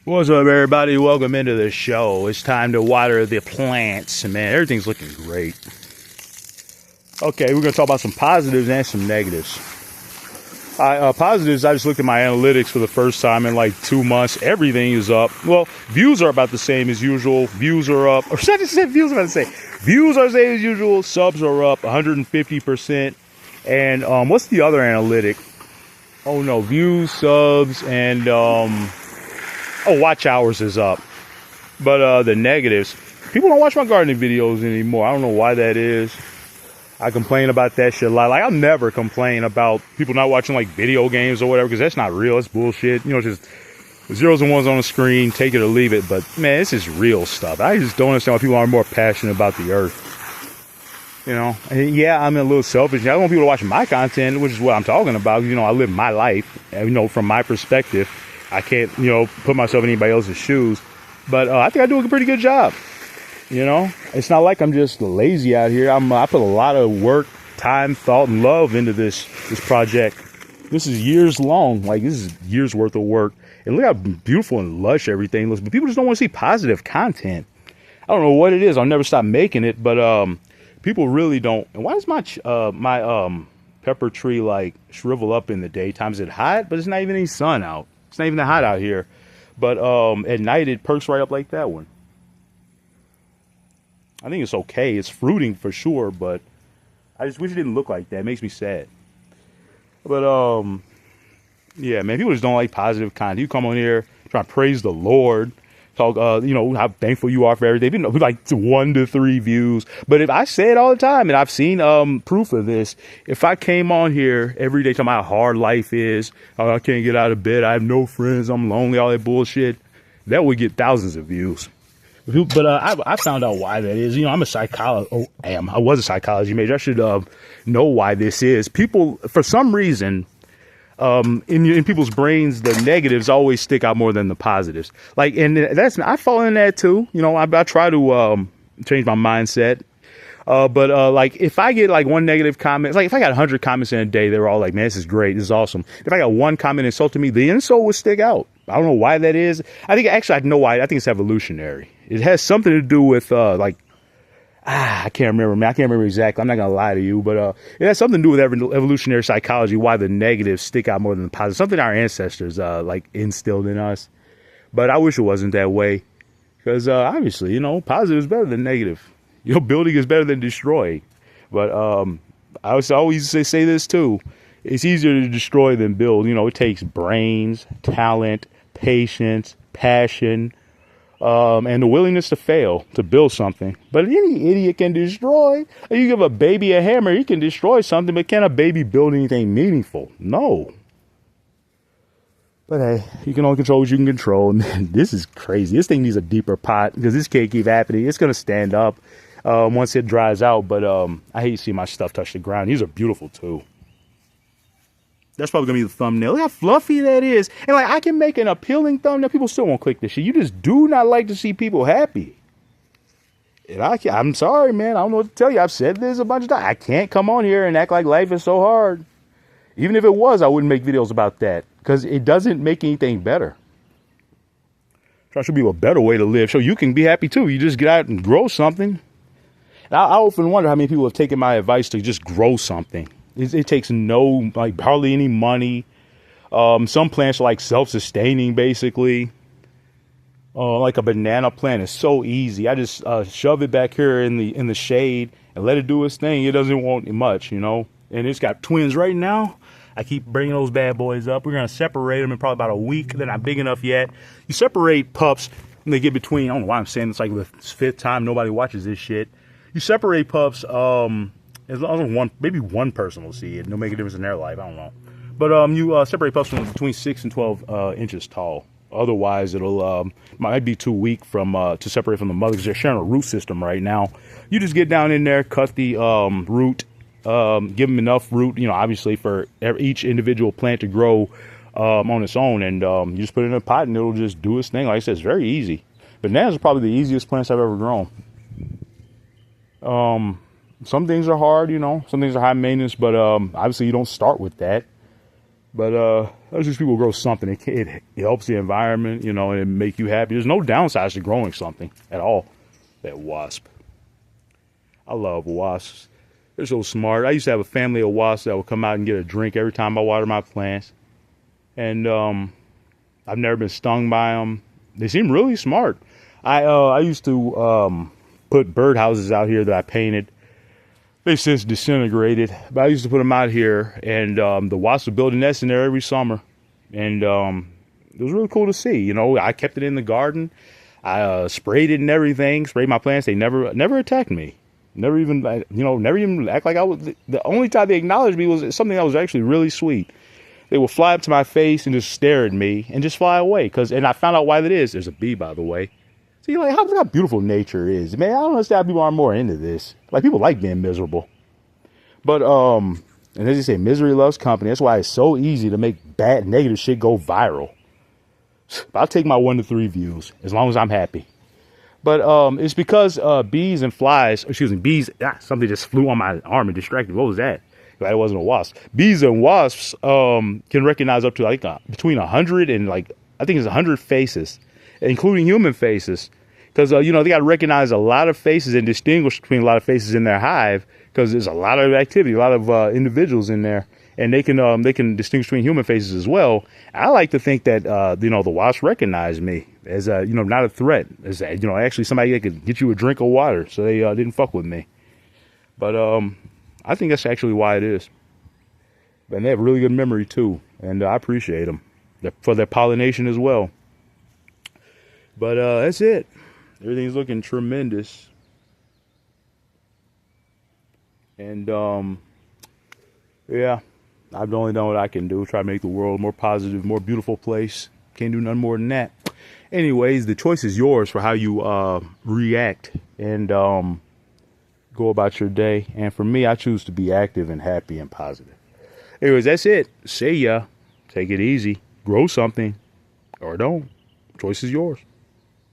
What's up, everybody? Welcome into the show. It's time to water the plants. Man, everything's looking great. Okay, we're going to talk about some positives and some negatives. Positives, I just looked at my analytics for the first time in like 2 months. Everything is up. Well, views are about the same as usual. Views are up. Or should I just say views? I'm about to say views are the same as usual. Subs are up 150%. And what's the other analytic? Oh, no. Views, subs, and... watch hours is up. But the negatives, people don't watch my gardening videos anymore. I don't know why that is. I complain about that shit a lot. Like, I'll never complain about people not watching like video games or whatever, because that's not real. It's bullshit. You know, just zeros and ones on the screen, take it or leave it. But man, this is real stuff. I just don't understand why people aren't more passionate about the earth. You know, and yeah, I'm a little selfish. I don't want people to watch my content, which is what I'm talking about. You know, I live my life, and, you know, from my perspective. I can't, you know, put myself in anybody else's shoes, but I think I do a pretty good job. You know, it's not like I'm just lazy out here. I put a lot of work, time, thought, and love into this project. This is years long. Like, this is years worth of work. And look how beautiful and lush everything looks. But people just don't want to see positive content. I don't know what it is. I'll never stop making it, but people really don't. And why does my pepper tree like shrivel up in the daytime? Is it hot? But it's not even any sun out. It's not even that hot out here. But at night, it perks right up like that one. I think it's okay. It's fruiting for sure, but I just wish it didn't look like that. It makes me sad. But, yeah, man, people just don't like positive content. You come on here, try to praise the Lord, talk, you know, how thankful you are for everything. You know, like 1 to 3 views. But if I say it all the time, and I've seen proof of this, if I came on here every day talking about how hard life is, I can't get out of bed, I have no friends, I'm lonely, all that bullshit, that would get thousands of views. But I found out why that is. You know, I'm a psychologist. Oh, I was a psychology major. I should know why this is. People, for some reason, in people's brains, the negatives always stick out more than the positives. Like, and I fall in that too. You know, I try to change my mindset. But like, if I get like one negative comment, like if I got 100 comments in a day, they were all like, man, this is great, this is awesome. If I got one comment insulting me, the insult would stick out. I don't know why that is. I think actually I know why. I think it's evolutionary. It has something to do with I can't remember, man. I can't remember exactly. I'm not gonna lie to you, but it has something to do with evolutionary psychology. Why the negatives stick out more than the positives. Something our ancestors like instilled in us. But I wish it wasn't that way, because obviously, you know, positive is better than negative. You know, building is better than destroying. But I always say this too. It's easier to destroy than build. You know, it takes brains, talent, patience, passion, and the willingness to fail to build something. But any idiot can destroy. You give a baby a hammer, he can destroy something, but can a baby build anything meaningful? No. But hey, you can only control what you can control. This is crazy. This thing needs a deeper pot, because this can't keep happening. It's going to stand up once it dries out. But I hate to see my stuff touch the ground. These are beautiful too. That's probably going to be the thumbnail. Look how fluffy that is. And like, I can make an appealing thumbnail. People still won't click this shit. You just do not like to see people happy. And I'm sorry, man. I don't know what to tell you. I've said this a bunch of times. I can't come on here and act like life is so hard. Even if it was, I wouldn't make videos about that, because it doesn't make anything better. Try to show people a better way to live, so you can be happy too. You just get out and grow something. And I often wonder how many people have taken my advice to just grow something. It takes hardly any money. Some plants are like self-sustaining, basically. Like a banana plant is so easy. I just shove it back here in the shade and let it do its thing. It doesn't want much, you know. And it's got twins right now. I keep bringing those bad boys up. We're going to separate them in probably about a week. They're not big enough yet. You separate pups when they get between, I don't know why I'm saying this like the 5th time nobody watches this shit. You separate pups, as long as maybe one person will see it. It'll make a difference in their life. I don't know. But you separate pups from between 6 and 12 inches tall. Otherwise, it'll might be too weak to separate from the mother, because they're sharing a root system right now. You just get down in there, cut the root, give them enough root, you know, obviously for each individual plant to grow on its own, and you just put it in a pot and it'll just do its thing. Like I said, it's very easy. Bananas are probably the easiest plants I've ever grown. Some things are hard, you know, some things are high maintenance, but obviously you don't start with that. But those just people grow something. It helps the environment, you know, and it make you happy. There's no downsides to growing something at all. That wasp. I love wasps. They're so smart. I used to have a family of wasps that would come out and get a drink every time I water my plants. And I've never been stung by them. They seem really smart. I used to put birdhouses out here that I painted. They've since disintegrated, but I used to put them out here, and the wasps would build a nest in there every summer, and it was really cool to see. You know, I kept it in the garden. I sprayed it and everything. Sprayed my plants. They never attacked me. Never even, you know, never even act like I was. The only time they acknowledged me was something that was actually really sweet. They would fly up to my face and just stare at me and just fly away. And I found out why that is. There's a bee, by the way. See, like, how beautiful nature is. Man, I don't understand how people are more into this. Like, people like being miserable. But, and as you say, misery loves company. That's why it's so easy to make bad, negative shit go viral. But I'll take my 1 to 3 views, as long as I'm happy. But it's because bees and flies, something just flew on my arm and distracted. What was that? Glad it wasn't a wasp. Bees and wasps can recognize up to like between 100 and like, I think it's 100 faces, including human faces. Because, you know, they got to recognize a lot of faces and distinguish between a lot of faces in their hive, because there's a lot of activity, a lot of individuals in there. And they can distinguish between human faces as well. I like to think that, you know, the wasps recognize me as, you know, not a threat. As, you know, actually somebody that could get you a drink of water. So they didn't fuck with me. But I think that's actually why it is. And they have really good memory, too. And I appreciate them for their pollination as well. But that's it. Everything's looking tremendous. And, yeah, I've only done what I can do. Try to make the world a more positive, more beautiful place. Can't do nothing more than that. Anyways, the choice is yours for how you react and go about your day. And for me, I choose to be active and happy and positive. Anyways, that's it. See ya. Take it easy. Grow something or don't. Choice is yours.